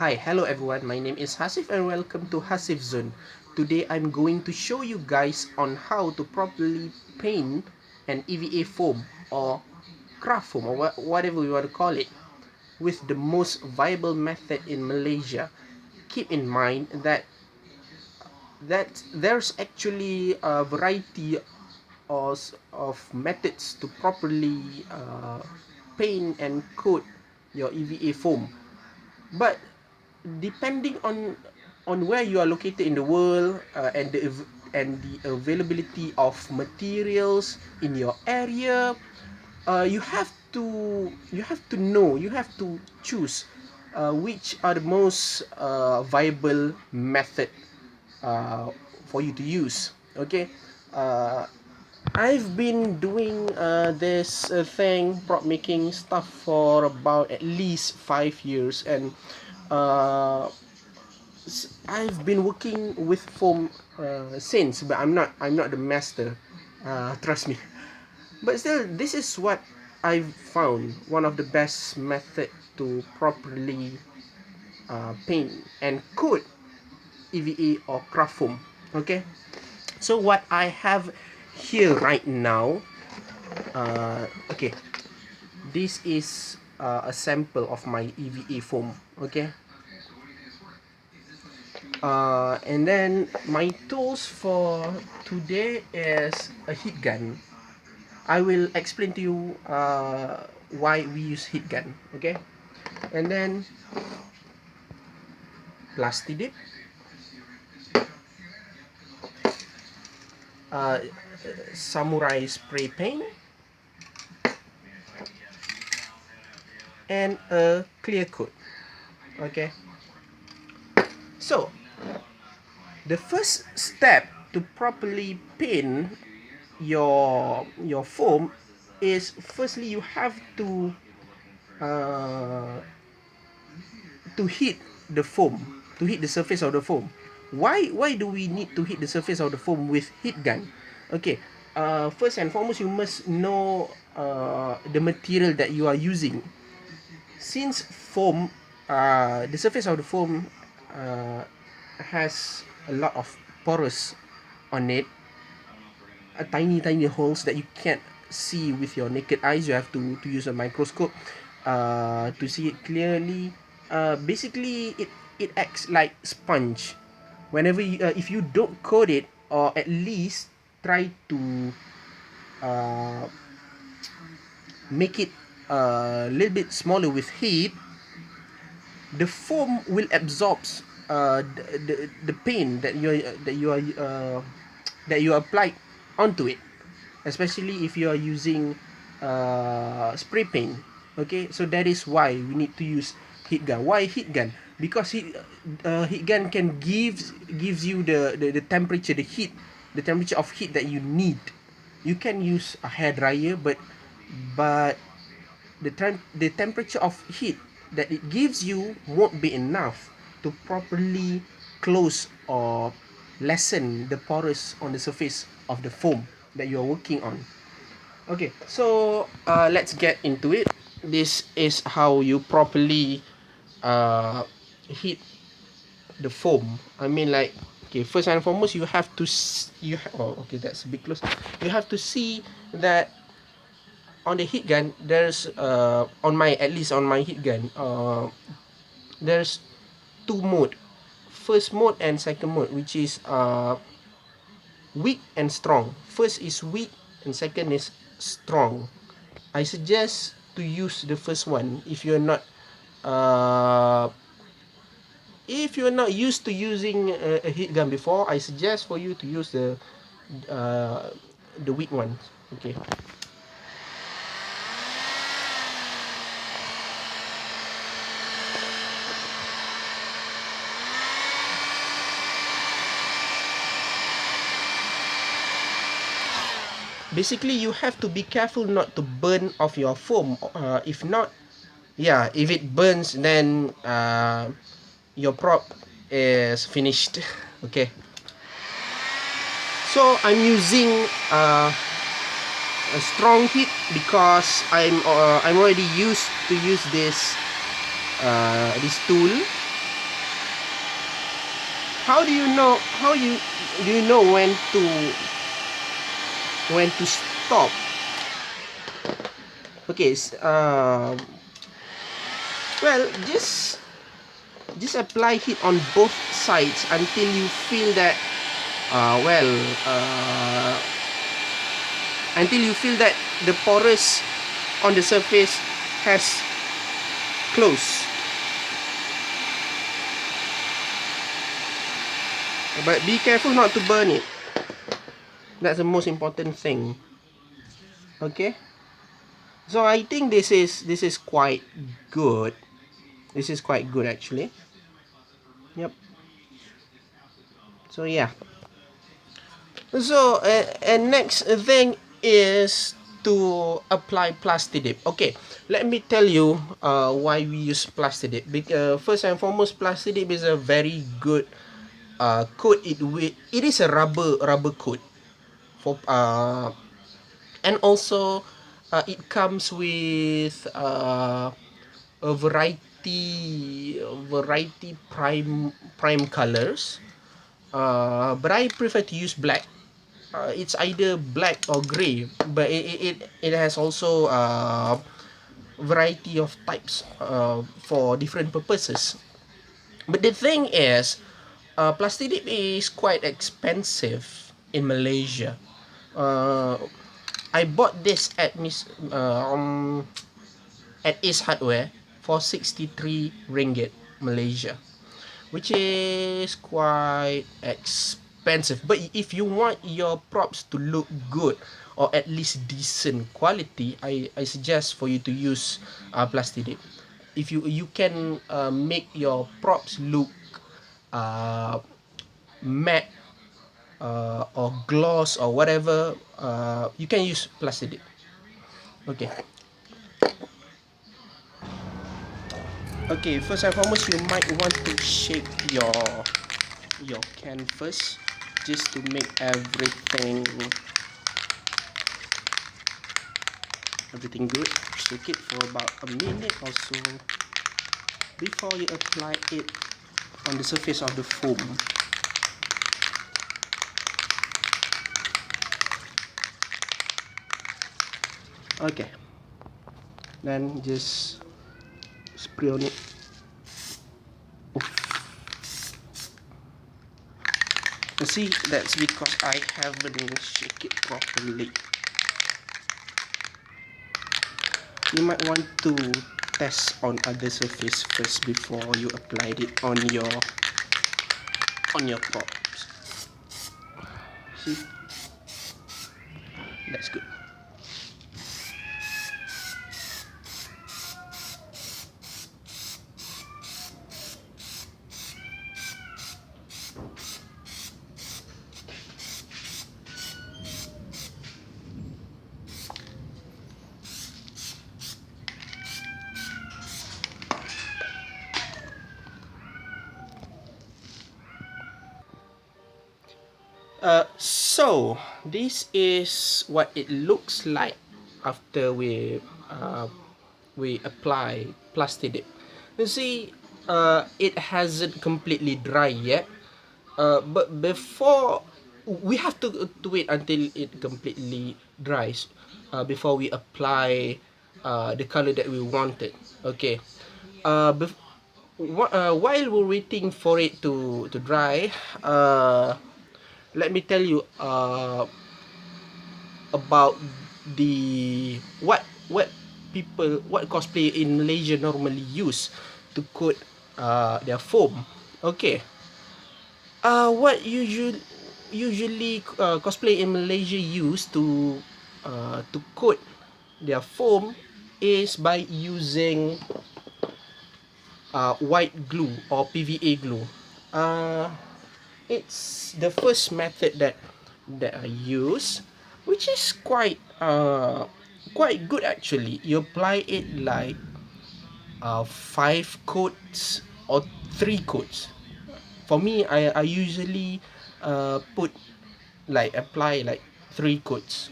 Hi, hello everyone. My name is Hasif and welcome to Hasif Zone. Today I'm going to show you guys on how to properly paint an EVA foam or craft foam or whatever you want to call it with the most viable method in Malaysia. Keep in mind that there's actually a variety of methods to properly paint and coat your EVA foam. But depending on where you are located in the world and the availability of materials in your area, you have to choose which are the most viable method for you to use. Okay, uh, I've been doing this thing, prop making stuff for about at least 5 years, and uh, I've been working with foam since, but I'm not the master. Trust me. But still, this is what I've found one of the best method to properly paint and coat EVA or craft foam. Okay. So what I have here right now, okay, this is a sample of my EVA foam. Okay. And then my tools for today is a heat gun. I will explain to you why we use heat gun. Okay. And then plastic dip, uh, samurai spray paint, and a clear coat. Okay. So the first step to properly paint your foam is, firstly you have uh, to heat the foam, to heat the surface of the foam. Why do we need to heat the surface of the foam with heat gun? Okay, first and foremost, you must know the material that you are using. Since foam, the surface of the foam has a lot of porous on it, tiny holes that you can't see with your naked eyes. You have to use a microscope to see it clearly. Basically, it acts like sponge. Whenever if you don't coat it, or at least try to uh, make it a little bit smaller with heat, the foam will absorb the paint that you applied onto it, especially if you are using spray paint. Okay, so that is why we need to use heat gun. Why heat gun? Because heat gun can gives you the temperature, the temperature of heat that you need. You can use a hair dryer, but the temperature of heat that it gives you won't be enough to properly close or lessen the pores on the surface of the foam that you're working on. Okay, so let's get into it. This is how you properly uh, heat the foam. I mean, like, okay, first and foremost, you have to okay, that's a bit close. You have to see that on the heat gun, there's on my at least on my heat gun, there's two mode, first mode and second mode, which is weak and strong. First is weak and second is strong. I suggest to use the first one uh, if you're not used to using a heat gun before. I suggest for you to use uh, the weak one. Okay. Basically, you have to be careful not to burn off your foam. If not, yeah, if it burns, then your prop is finished. Okay. So I'm using a strong heat because I'm already used to use this tool. how do you know when to stop? Okay, well, just apply heat on both sides until you feel that well until you feel that the porous on the surface has closed. But be careful not to burn it. That's the most important thing. Okay, so I think this is quite good. This is quite good actually. Yep. So yeah. So and next thing is to apply plastic dip. Okay, let me tell you why we use plastic dip. First and foremost, plastic dip is a very good coat. It is a rubber coat for and also it comes with a variety prime colors. But I prefer to use black. It's either black or gray, but it has also variety of types for different purposes. But the thing is, plastic dip is quite expensive in Malaysia. Uh, I bought this at Ace Hardware for 63 ringgit Malaysia, which is quite expensive. But if you want your props to look good or at least decent quality, I suggest for you to use plastic dip. If you can make your props look uh, matte or gloss or whatever, you can use plastic dip. Okay. Okay, first and foremost, you might want to shake your canvas just to make everything good. Shake it for about a minute or so before you apply it on the surface of the foam. Okay, then just spray on it. You see, that's because I haven't shake it properly. You might want to test on other surface first before you apply it on your props. See, that's good. So this is what it looks like after we apply plastic dip. You see, it hasn't completely dry yet. But before we have to wait until it completely dries before we apply the color that we wanted. Okay. Uh, bef- while we're waiting for it to dry, let me tell you about the what cosplay in Malaysia normally use to coat their foam. Okay. What usually cosplay in Malaysia use to coat their foam is by using white glue or PVA glue. Uh, it's the first method that I use, which is quite good actually. You apply it like 5 coats or 3 coats. For me, I usually put apply like 3 coats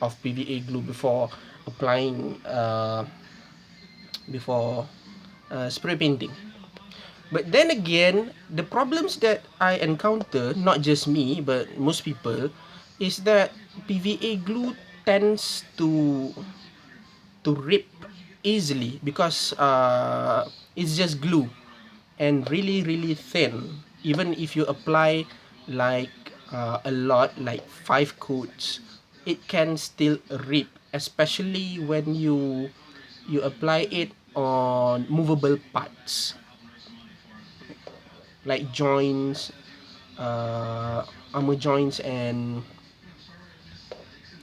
of PVA glue before applying before spray painting. But then again, the problems that I encounter, not just me but most people, is that PVA glue tends to rip easily because it's just glue and really really thin. Even if you apply like a lot, like 5 coats, it can still rip, especially when you apply it on movable parts like joints, armor joints, and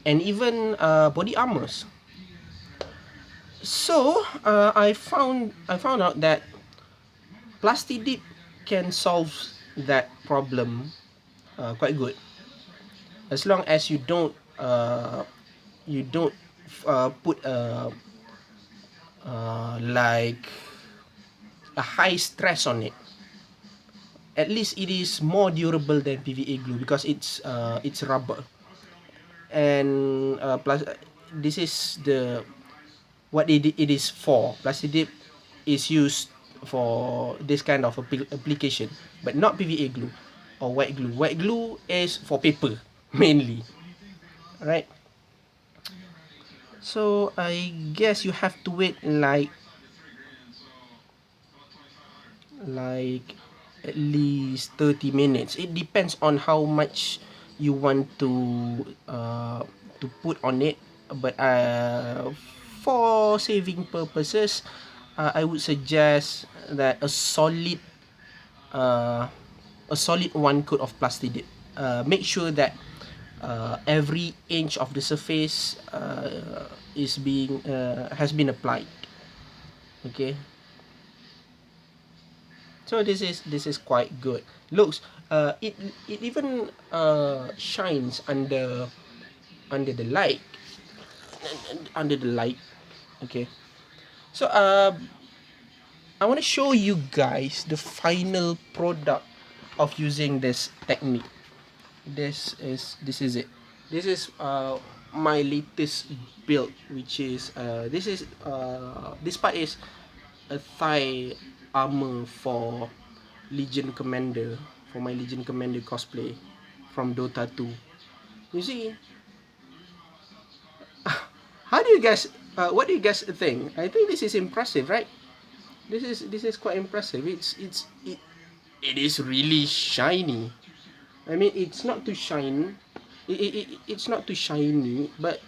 even body armors. So I found out that Plastidip can solve that problem quite good, as long as you don't put like a high stress on it. At least it is more durable than PVA glue because it's rubber. And plus this is the what it is for. Plastidip is used for this kind of application, but not PVA glue or white glue. White glue is for paper mainly, right? So I guess you have to wait like at least 30 minutes. It depends on how much you want to put on it. But for saving purposes, I would suggest that uh, a solid 1 coat of plastic. Make sure that every inch of the surface is being has been applied. Okay, so this is quite good. Looks it even shines under the light, under the light. Okay, so I want to show you guys the final product of using this technique. This is it. This is my latest build, which is this part is a thigh armor for Legion Commander, for my Legion Commander cosplay from Dota 2. You see, how do you guys what do you guys think? I think this is impressive, right? This is quite impressive. It is really shiny. I mean, it's not too shine. It's not too shiny, but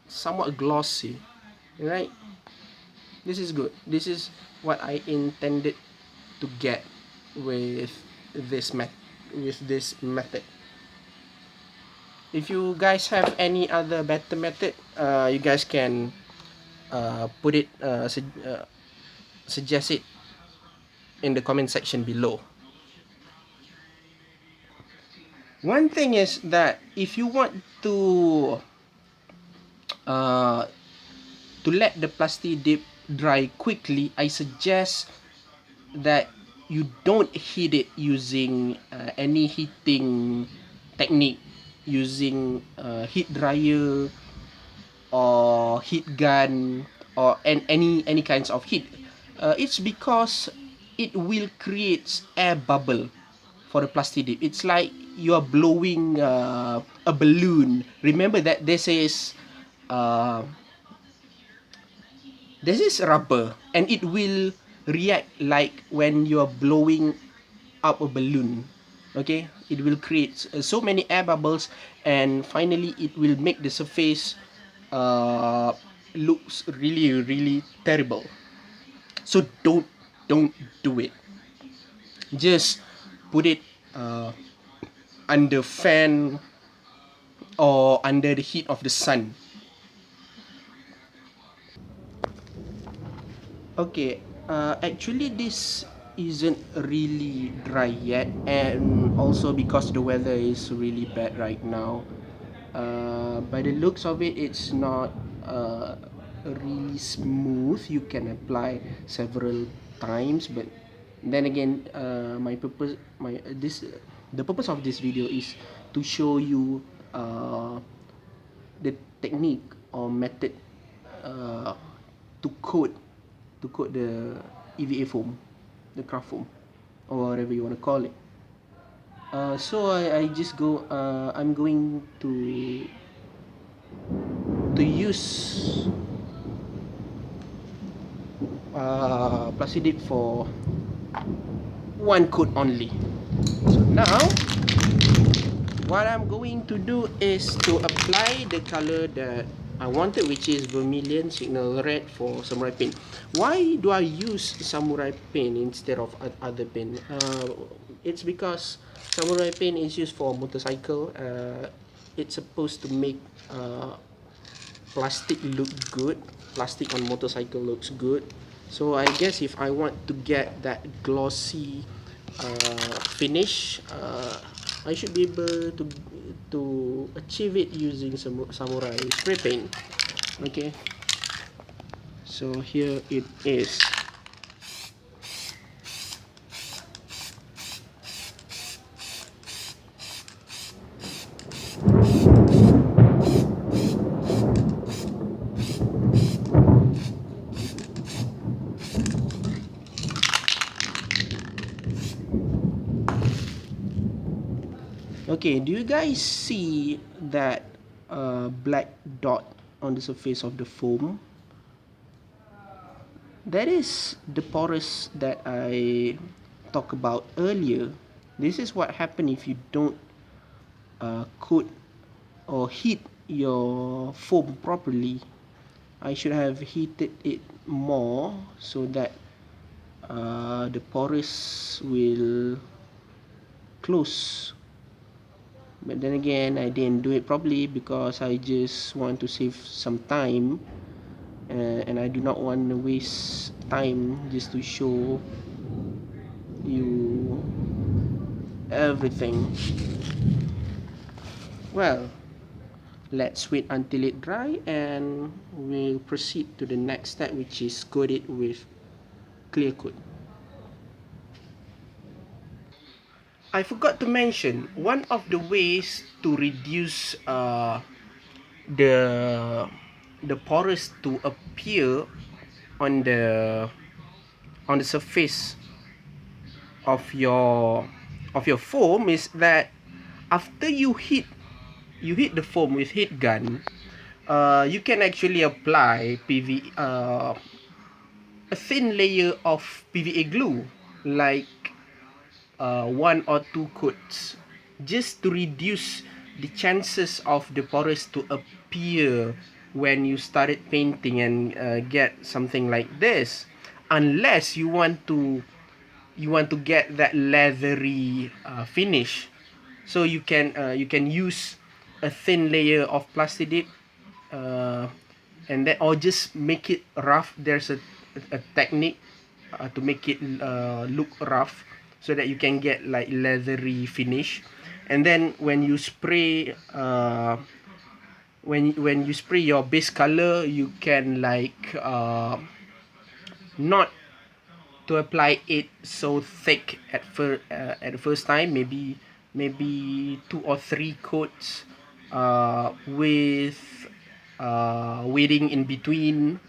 somewhat glossy, right? This is good. This is what I intended to get with this method. If you guys have any other better method, you guys can put it suggest it in the comment section below. One thing is that if you want uh, to let the plastic dip dry quickly, I suggest that you don't heat it using any heating technique, using heat dryer or heat gun or any kinds of heat. It's because it will create air bubble for the plastic dip. It's like you are blowing a balloon. Remember that uh, this is rubber, and it will react like when you are blowing up a balloon. Okay, it will create so many air bubbles, and finally it will make the surface uh, looks really really terrible. So don't do it. Just put it uh, under fan or under the heat of the sun. Okay, actually this isn't really dry yet, and also because the weather is really bad right now. By the looks of it, it's not really smooth. You can apply several times, but then again, the purpose of this video is to show you the technique or method uh, to coat the EVA foam. the craft foam, or whatever you want to call it. So I just go. I'm going to use plastic for one coat only. So now what I'm going to do is to apply the color that I wanted, which is vermilion signal red for samurai paint. Why do I use samurai paint instead of other paint? It's because samurai paint is used for motorcycle. It's supposed to make plastic look good. Plastic on motorcycle looks good. So I guess if I want to get that glossy finish, I should be able to achieve it using samurai spray paint. Okay, so here it is. Okay, do you guys see that black dot on the surface of the foam? That is the porous that I talked about earlier. This is what happens if you don't coat or heat your foam properly. I should have heated it more so that the porous will close. But then again, I didn't do it properly because I just want to save some time, and I do not want to waste time just to show you everything. Well, let's wait until it dry and we'll proceed to the next step, which is coat it with clear coat. I forgot to mention one of the ways to reduce the porous to appear on the surface of your foam is that after you hit the foam with heat gun, you can actually apply a thin layer of PVA glue, like one or two coats, just to reduce the chances of the porous to appear when you started painting and get something like this, unless you want to get that leathery finish. So you can use a thin layer of plastic, and then, or just make it rough. There's a technique to make it look rough so that you can get like leathery finish. And then when you spray when you spray your base color, you can like not to apply it so thick at the first time. Maybe 2 or 3 coats with waiting in between.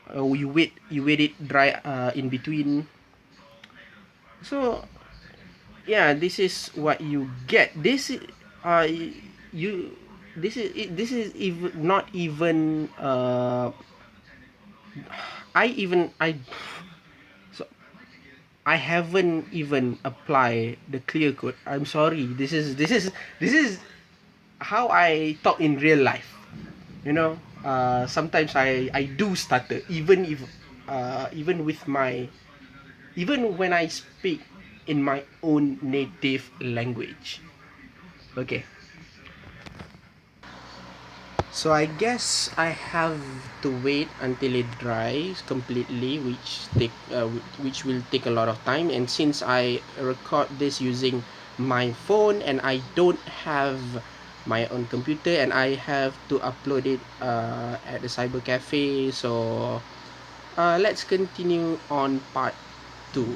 You wait it dry in between. So yeah, this is what you get. This is you this is even not even I so I haven't even applied the clear coat. I'm sorry. This is how I talk in real life. You know, sometimes I do stutter, even if even with my even when I speak in my own native language. Okay. So I guess I have to wait until it dries completely, which will take a lot of time. And since I record this using my phone and I don't have my own computer, and I have to upload it at the cyber cafe, so let's continue on part 2.